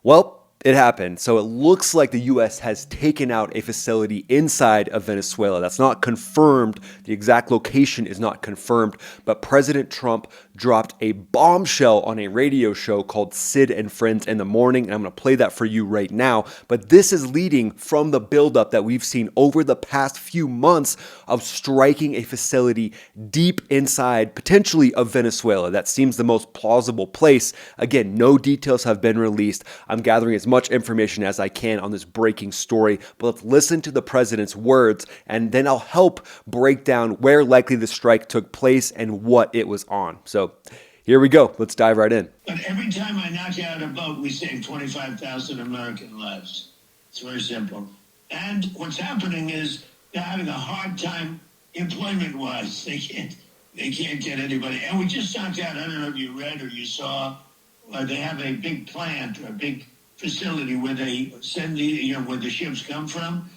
Well, it happened. So it looks like the U.S. has taken out a facility inside of Venezuela. That's not confirmed. The exact location is not confirmed. But President Trump dropped a bombshell on a radio show called Sid and Friends in the Morning. And I'm going to play that for you right now. But this is leading from the buildup that we've seen over the past few months of striking a facility deep inside, potentially, of Venezuela. That seems the most plausible place. Again, no details have been released. I'm gathering as much information as I can on this breaking story, but let's listen to the president's words, and then I'll help break down where likely the strike took place and what it was on. So here we go. Let's dive right in. But every time I knock out a boat, we save 25,000 American lives. It's very simple. And what's happening is they're having a hard time employment-wise. They can't get anybody. And we just knocked out, I don't know if you read or you saw, they have a big plant or a big facility where they send where the ships come from.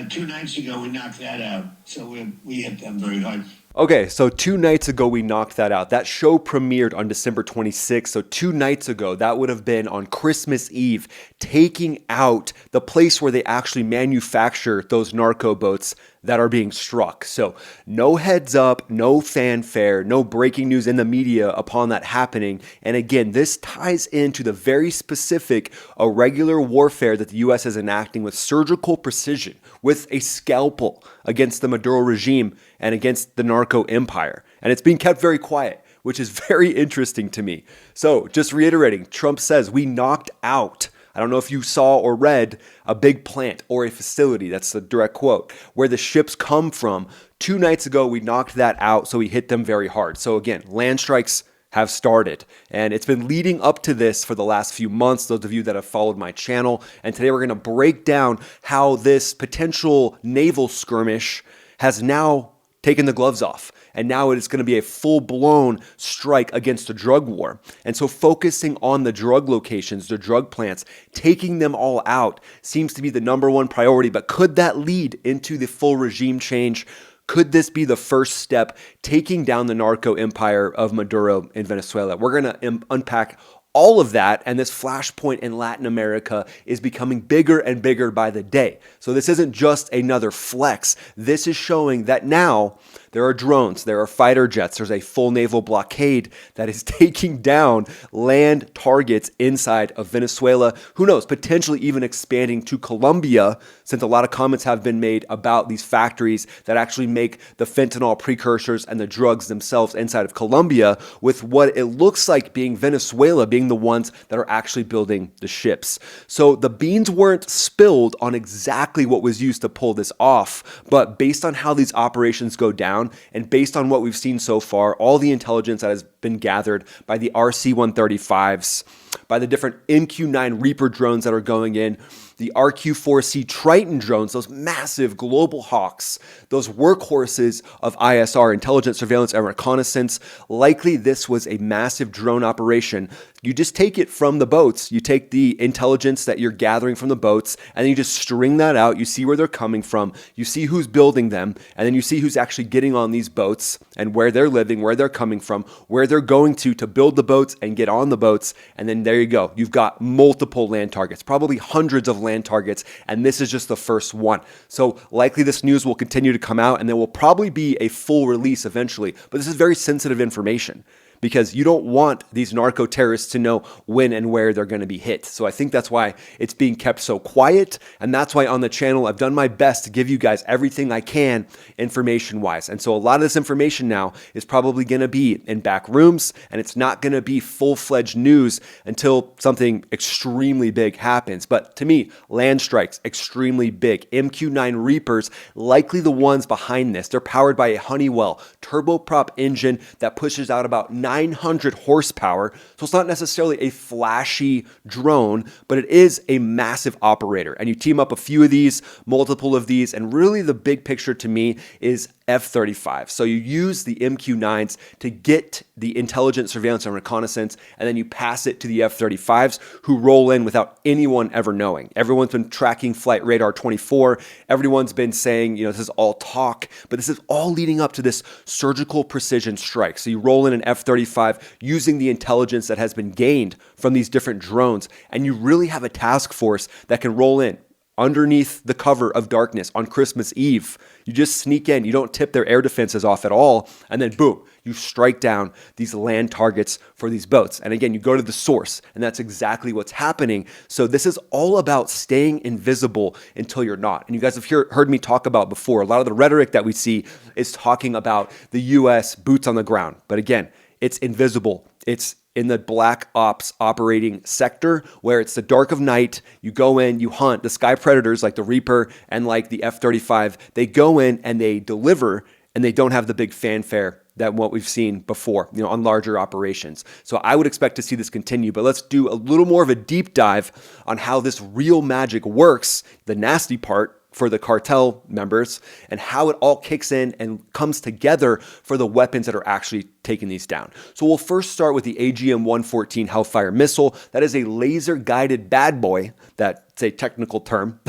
2 nights ago, we knocked that out. So we hit them very hard. Okay, so 2 nights ago, we knocked that out. That show premiered on December 26th. So 2 nights ago, that would have been on Christmas Eve, taking out the place where they actually manufacture those narco boats that are being struck. So no heads up, no fanfare, no breaking news in the media upon that happening. And again, this ties into the very specific irregular warfare that the U.S. is enacting with surgical precision, with a scalpel against the Maduro regime and against the narco empire. And it's being kept very quiet, which is very interesting to me. So just reiterating, Trump says we knocked out, I don't know if you saw or read, a big plant or a facility, that's the direct quote, where the ships come from. 2 nights ago, we knocked that out, so we hit them very hard. So again, land strikes have started, and it's been leading up to this for the last few months, those of you that have followed my channel. And today we're going to break down how this potential naval skirmish has now taken the gloves off. And now it is going to be a full-blown strike against the drug war. And so focusing on the drug locations, the drug plants, taking them all out seems to be the number one priority. But could that lead into the full regime change? Could this be the first step taking down the narco empire of Maduro in Venezuela? We're going to unpack all of that, and this flashpoint in Latin America is becoming bigger and bigger by the day. So this isn't just another flex. This is showing that now there are drones, there are fighter jets, there's a full naval blockade that is taking down land targets inside of Venezuela. Who knows, potentially even expanding to Colombia, since a lot of comments have been made about these factories that actually make the fentanyl precursors and the drugs themselves inside of Colombia, with what it looks like being Venezuela being the ones that are actually building the ships. So the beans weren't spilled on exactly what was used to pull this off, but based on how these operations go down, and based on what we've seen so far, all the intelligence that has been gathered by the RC-135s, by the different MQ-9 Reaper drones that are going in, the RQ-4C Triton drones, those massive global hawks, those workhorses of ISR, intelligence, surveillance, and reconnaissance. Likely this was a massive drone operation. You just take it from the boats. You take the intelligence that you're gathering from the boats, and then you just string that out. You see where they're coming from. You see who's building them, and then you see who's actually getting on these boats and where they're living, where they're coming from, where they're going to build the boats and get on the boats. And then there you go. You've got multiple land targets, probably hundreds of land targets, and this is just the first one. So likely this news will continue to come out, and there will probably be a full release eventually. But this is very sensitive information, because you don't want these narco terrorists to know when and where they're going to be hit. So I think that's why it's being kept so quiet, and that's why on the channel I've done my best to give you guys everything I can information-wise. And so a lot of this information now is probably going to be in back rooms, and it's not going to be full-fledged news until something extremely big happens. But to me, land strikes, extremely big. MQ-9 Reapers, likely the ones behind this. They're powered by a Honeywell turboprop engine that pushes out about 900 horsepower. So it's not necessarily a flashy drone, but it is a massive operator. And you team up a few of these, multiple of these, and really the big picture to me is F-35. So you use the MQ-9s to get the intelligence, surveillance, and reconnaissance, and then you pass it to the F-35s, who roll in without anyone ever knowing. Everyone's been tracking Flight Radar 24. Everyone's been saying, this is all talk, but this is all leading up to this surgical precision strike. So you roll in an F-35 F-35 using the intelligence that has been gained from these different drones. And you really have a task force that can roll in underneath the cover of darkness on Christmas Eve. You just sneak in, you don't tip their air defenses off at all, and then boom, you strike down these land targets for these boats. And again, you go to the source, and that's exactly what's happening. So this is all about staying invisible until you're not. And you guys have heard me talk about before, a lot of the rhetoric that we see is talking about the US boots on the ground. But again, it's invisible. It's in the black ops operating sector where it's the dark of night. You go in, you hunt the sky predators like the Reaper and like the F-35. They go in and they deliver, and they don't have the big fanfare that what we've seen before, on larger operations. So I would expect to see this continue, but let's do a little more of a deep dive on how this real magic works, the nasty part for the cartel members, and how it all kicks in and comes together for the weapons that are actually taking these down. So we'll first start with the AGM-114 Hellfire missile. That is a laser-guided bad boy, that's a technical term,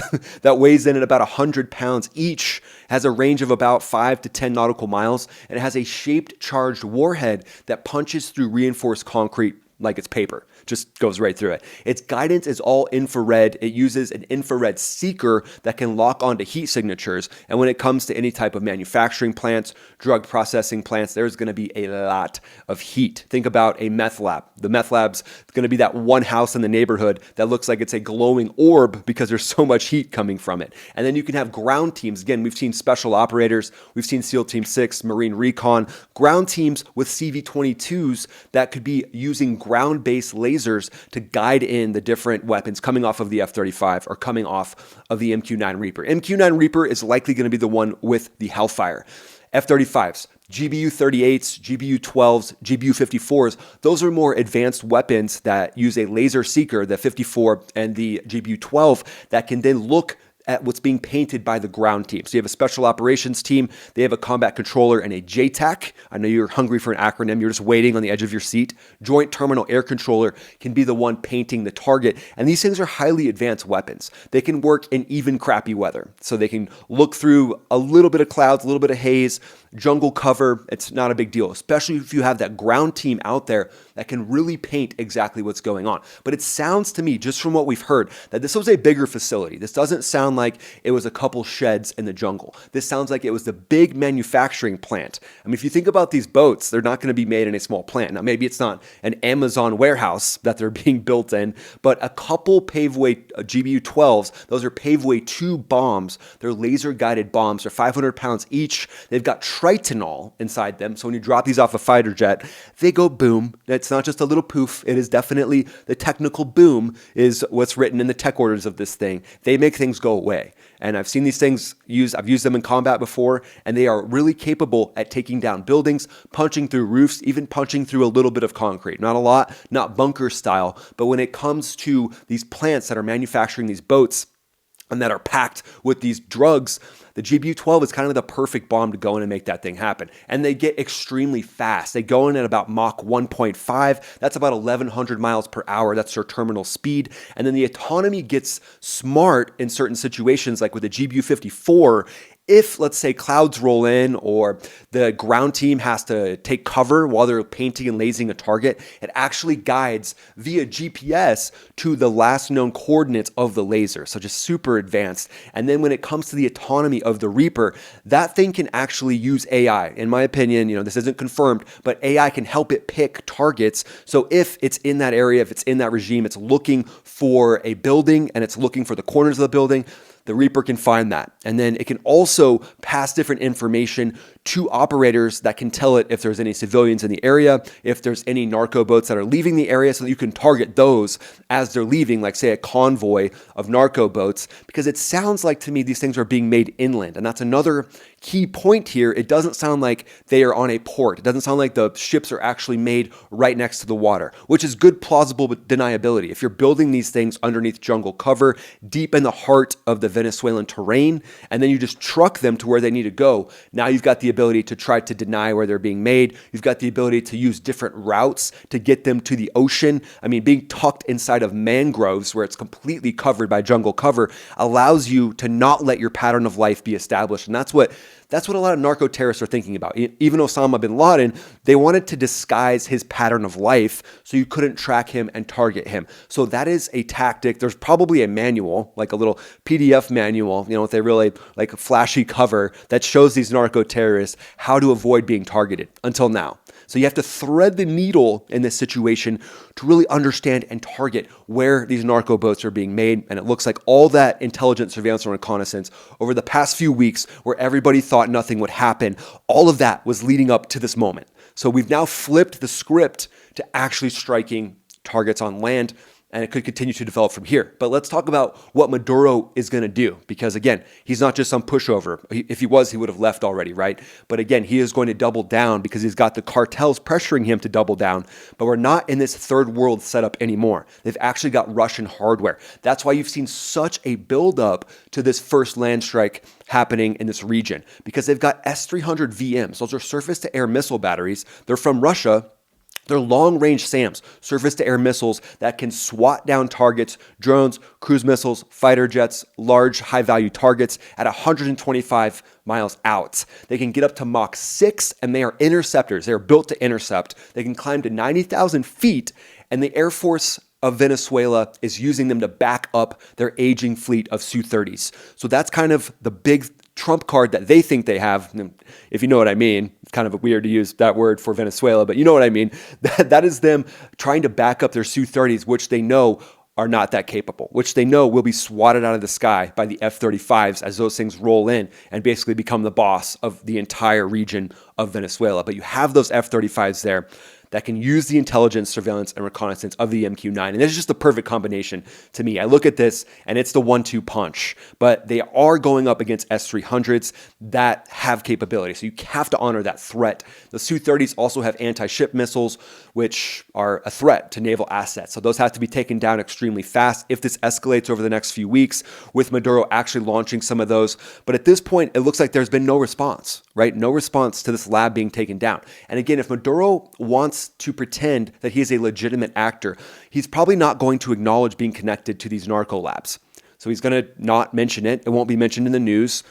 that weighs in at about 100 pounds each, has a range of about 5 to 10 nautical miles, and it has a shaped charged warhead that punches through reinforced concrete like it's paper. Just goes right through it. Its guidance is all infrared. It uses an infrared seeker that can lock onto heat signatures. And when it comes to any type of manufacturing plants, drug processing plants, there's going to be a lot of heat. Think about a meth lab. The meth lab's going to be that one house in the neighborhood that looks like it's a glowing orb because there's so much heat coming from it. And then you can have ground teams. Again, we've seen special operators. We've seen SEAL Team 6, Marine Recon, ground teams with CV-22s that could be using ground-based lasers to guide in the different weapons coming off of the F-35 or coming off of the MQ-9 Reaper. MQ-9 Reaper is likely going to be the one with the Hellfire. F-35s, GBU-38s, GBU-12s, GBU-54s, those are more advanced weapons that use a laser seeker, the 54 and the GBU-12, that can then look at what's being painted by the ground team. So you have a special operations team, they have a combat controller and a JTAC. I know you're hungry for an acronym, you're just waiting on the edge of your seat. Joint Terminal Air Controller can be the one painting the target. And these things are highly advanced weapons. They can work in even crappy weather. So they can look through a little bit of clouds, a little bit of haze, jungle cover. It's not a big deal, especially if you have that ground team out there that can really paint exactly what's going on. But it sounds to me, just from what we've heard, that this was a bigger facility. This doesn't sound like it was a couple sheds in the jungle. This sounds like it was the big manufacturing plant. I mean, if you think about these boats, they're not going to be made in a small plant. Now, maybe it's not an Amazon warehouse that they're being built in, but a couple Paveway GBU-12s, those are Paveway 2 bombs. They're laser-guided bombs. They're 500 pounds each. They've got tritonol inside them. So when you drop these off a fighter jet, they go boom. It's not just a little poof. It is definitely the technical boom is what's written in the tech orders of this thing. They make things go away. And I've seen these things I've used them in combat before, and they are really capable at taking down buildings, punching through roofs, even punching through a little bit of concrete. Not a lot, not bunker style, but when it comes to these plants that are manufacturing these boats and that are packed with these drugs, the GBU-12 is kind of the perfect bomb to go in and make that thing happen. And they get extremely fast. They go in at about Mach 1.5. That's about 1,100 miles per hour. That's their terminal speed. And then the autonomy gets smart in certain situations, like with the GBU-54. If, let's say, clouds roll in or the ground team has to take cover while they're painting and lasing a target, it actually guides via GPS to the last known coordinates of the laser. So just super advanced. And then when it comes to the autonomy of the Reaper, that thing can actually use AI. In my opinion, this isn't confirmed, but AI can help it pick targets. So if it's in that area, if it's in that regime, it's looking for a building and it's looking for the corners of the building, the Reaper can find that. And then it can also pass different information to operators that can tell it if there's any civilians in the area, if there's any narco boats that are leaving the area, so that you can target those as they're leaving, like say a convoy of narco boats, because it sounds like to me these things are being made inland. And that's another key point here. It doesn't sound like they are on a port. It doesn't sound like the ships are actually made right next to the water, which is good plausible deniability. If you're building these things underneath jungle cover, deep in the heart of the Venezuelan terrain, and then you just truck them to where they need to go, now you've got the ability to try to deny where they're being made. You've got the ability to use different routes to get them to the ocean. I mean, being tucked inside of mangroves where it's completely covered by jungle cover allows you to not let your pattern of life be established. And that's what That's what a lot of narco-terrorists are thinking about. Even Osama bin Laden, they wanted to disguise his pattern of life so you couldn't track him and target him. So that is a tactic. There's probably a manual, like a little PDF manual, with a really like flashy cover that shows these narco-terrorists how to avoid being targeted until now. So you have to thread the needle in this situation to really understand and target where these narco boats are being made. And it looks like all that intelligence, surveillance, and reconnaissance over the past few weeks where everybody thought nothing would happen, all of that was leading up to this moment. So we've now flipped the script to actually striking targets on land, and it could continue to develop from here. But let's talk about what Maduro is going to do, because again, he's not just some pushover. If he was, he would have left already, right? But again, he is going to double down because he's got the cartels pressuring him to double down. But we're not in this third world setup anymore. They've actually got Russian hardware. That's why you've seen such a buildup to this first land strike happening in this region, because they've got S-300 VMs. Those are surface-to-air missile batteries. They're from Russia. They're long-range SAMs, surface-to-air missiles that can swat down targets, drones, cruise missiles, fighter jets, large, high-value targets at 125 miles out. They can get up to Mach 6, and they are interceptors. They are built to intercept. They can climb to 90,000 feet, and the Air Force of Venezuela is using them to back up their aging fleet of Su-30s. So that's kind of the big trump card that they think they have, if you know what I mean. It's kind of weird to use that word for Venezuela, but you know what I mean. That is them trying to back up their Su-30s, which they know are not that capable, which they know will be swatted out of the sky by the F-35s as those things roll in and basically become the boss of the entire region of Venezuela. But you have those F-35s there that can use the intelligence, surveillance, and reconnaissance of the MQ-9. And this is just the perfect combination to me. I look at this, and it's the 1-2 punch. But they are going up against S-300s that have capability. So you have to honor that threat. The Su-30s also have anti-ship missiles, which are a threat to naval assets. So those have to be taken down extremely fast if this escalates over the next few weeks, with Maduro actually launching some of those. But at this point, it looks like there's been no response, right? No response to this lab being taken down. And again, if Maduro wants to pretend that he is a legitimate actor, he's probably not going to acknowledge being connected to these narco labs. So he's going to not mention it. It won't be mentioned in the news.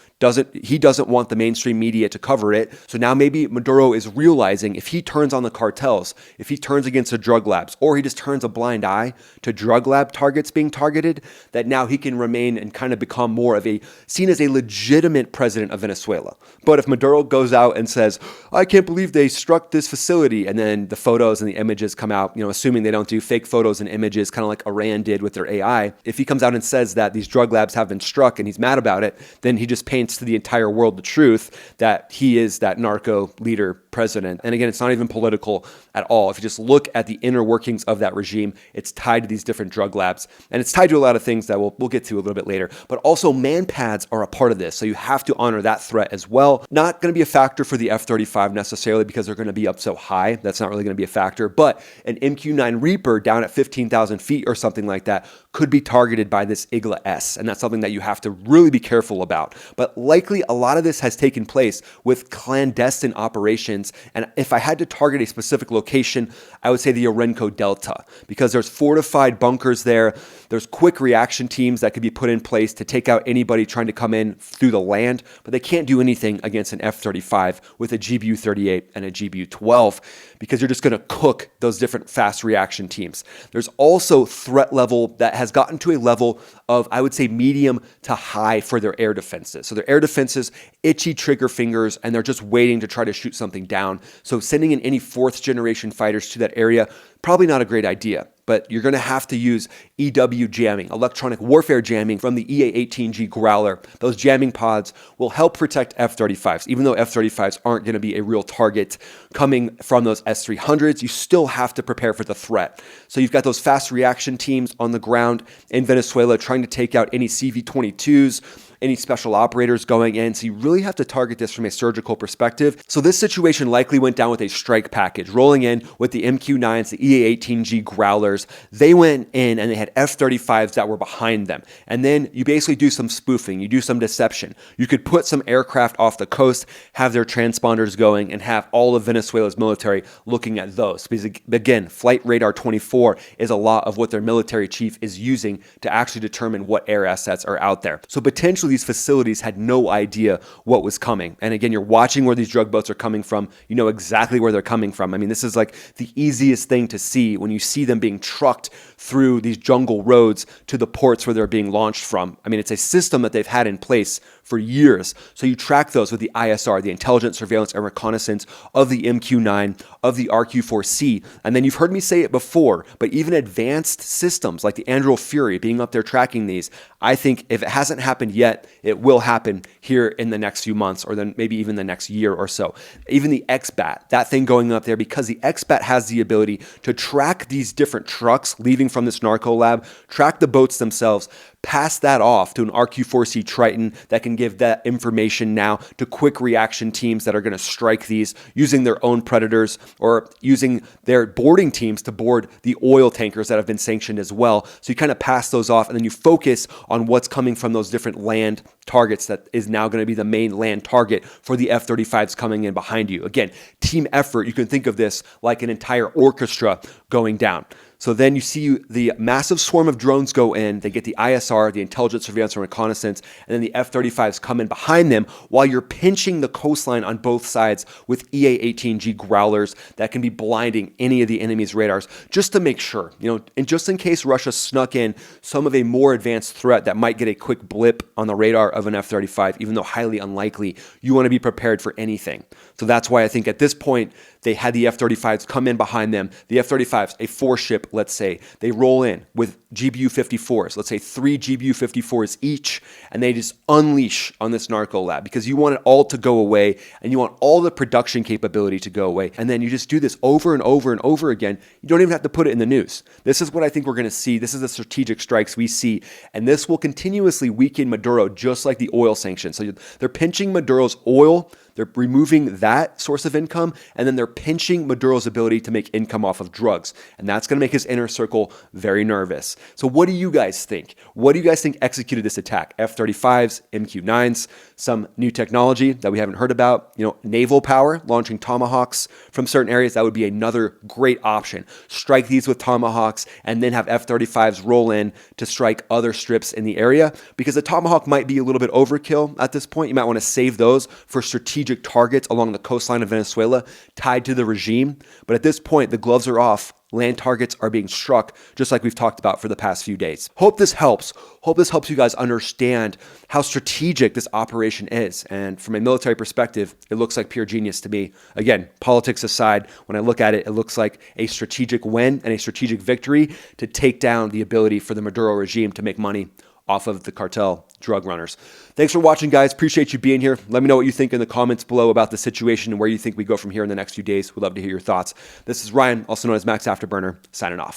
He doesn't want the mainstream media to cover it. So now maybe Maduro is realizing if he turns on the cartels, if he turns against the drug labs, or he just turns a blind eye to drug lab targets being targeted, that now he can remain and kind of become more of seen as a legitimate president of Venezuela. But if Maduro goes out and says, I can't believe they struck this facility, and then the photos and the images come out, assuming they don't do fake photos and images, kind of like Iran did with their AI, if he comes out and says that these drug labs have been struck and he's mad about it, then he just paints to the entire world the truth that he is that narco leader president. And again, it's not even political at all. If you just look at the inner workings of that regime, it's tied to these different drug labs, and it's tied to a lot of things that we'll get to a little bit later. But also man-pads are a part of this, so you have to honor that threat as well. Not going to be a factor for the F-35 necessarily because they're going to be up so high. That's not really going to be a factor, but an MQ-9 Reaper down at 15,000 feet or something like that could be targeted by this Igla S, and that's something that you have to really be careful about. But likely a lot of this has taken place with clandestine operations, and if I had to target a specific location, I would say the Orenco Delta, because there's fortified bunkers there. There's quick reaction teams that could be put in place to take out anybody trying to come in through the land, but they can't do anything against an F-35 with a GBU-38 and a GBU-12 because you're just going to cook those different fast reaction teams. There's also threat level that has gotten to a level of, I would say, medium to high for their air defenses. So their air defenses, itchy trigger fingers, and they're just waiting to try to shoot something down. So sending in any fourth generation fighters to that area, probably not a great idea. But you're going to have to use EW jamming, electronic warfare jamming from the EA-18G Growler. Those jamming pods will help protect F-35s. Even though F-35s aren't going to be a real target coming from those S-300s, you still have to prepare for the threat. So you've got those fast reaction teams on the ground in Venezuela trying to take out any CV-22s, any special operators going in. So you really have to target this from a surgical perspective. So this situation likely went down with a strike package, rolling in with the MQ-9s, the EA-18G Growlers. They went in and they had F-35s that were behind them. And then you basically do some spoofing, you do some deception. You could put some aircraft off the coast, have their transponders going, and have all of Venezuela's military looking at those. Because again, Flight Radar 24 is a lot of what their military chief is using to actually determine what air assets are out there. So potentially of these facilities had no idea what was coming. And again, you're watching where these drug boats are coming from. You know exactly where they're coming from. I mean, this is like the easiest thing to see when you see them being trucked through these jungle roads to the ports where they're being launched from. I mean, it's a system that they've had in place for years. So you track those with the ISR, the intelligence, surveillance, and reconnaissance of the MQ-9, of the RQ-4C. And then you've heard me say it before, but even advanced systems like the Anduril Fury being up there tracking these, I think if it hasn't happened yet, it will happen here in the next few months, or then maybe even the next year or so. Even the XBAT, that thing going up there, because the XBAT has the ability to track these different trucks leaving from this narco lab, track the boats themselves, pass that off to an RQ-4C Triton that can give that information now to quick reaction teams that are going to strike these using their own predators or using their boarding teams to board the oil tankers that have been sanctioned as well. So you kind of pass those off, and then you focus on what's coming from those different land targets that is now going to be the main land target for the F-35s coming in behind you. Again, team effort. You can think of this like an entire orchestra going down. So then you see the massive swarm of drones go in, they get the ISR, the intelligence, surveillance, and reconnaissance, and then the F-35s come in behind them while you're pinching the coastline on both sides with EA-18G Growlers that can be blinding any of the enemy's radars just to make sure, and just in case Russia snuck in some of a more advanced threat that might get a quick blip on the radar of an F-35, even though highly unlikely, you want to be prepared for anything. So that's why I think at this point, they had the F-35s come in behind them. The F-35s, a 4-ship, let's say, they roll in with GBU-54s, let's say 3 GBU-54s each, and they just unleash on this narco lab because you want it all to go away and you want all the production capability to go away. And then you just do this over and over and over again. You don't even have to put it in the news. This is what I think we're going to see. This is the strategic strikes we see, and this will continuously weaken Maduro just like the oil sanctions. So they're pinching Maduro's oil, they're removing that source of income, and then they're pinching Maduro's ability to make income off of drugs. And that's going to make his inner circle very nervous. So what do you guys think? What do you guys think executed this attack? F-35s, MQ-9s, some new technology that we haven't heard about, naval power, launching Tomahawks from certain areas. That would be another great option. Strike these with Tomahawks and then have F-35s roll in to strike other strips in the area, because the Tomahawk might be a little bit overkill at this point. You might want to save those for strategic targets along the coastline of Venezuela tied to the regime. But at this point, the gloves are off. Land targets are being struck, just like we've talked about for the past few days. Hope this helps. Hope this helps you guys understand how strategic this operation is. And from a military perspective, it looks like pure genius to me. Again, politics aside, when I look at it, it looks like a strategic win and a strategic victory to take down the ability for the Maduro regime to make money off of the cartel drug runners. Thanks for watching, guys. Appreciate you being here. Let me know what you think in the comments below about the situation and where you think we go from here in the next few days. We'd love to hear your thoughts. This is Ryan, also known as Max Afterburner, signing off.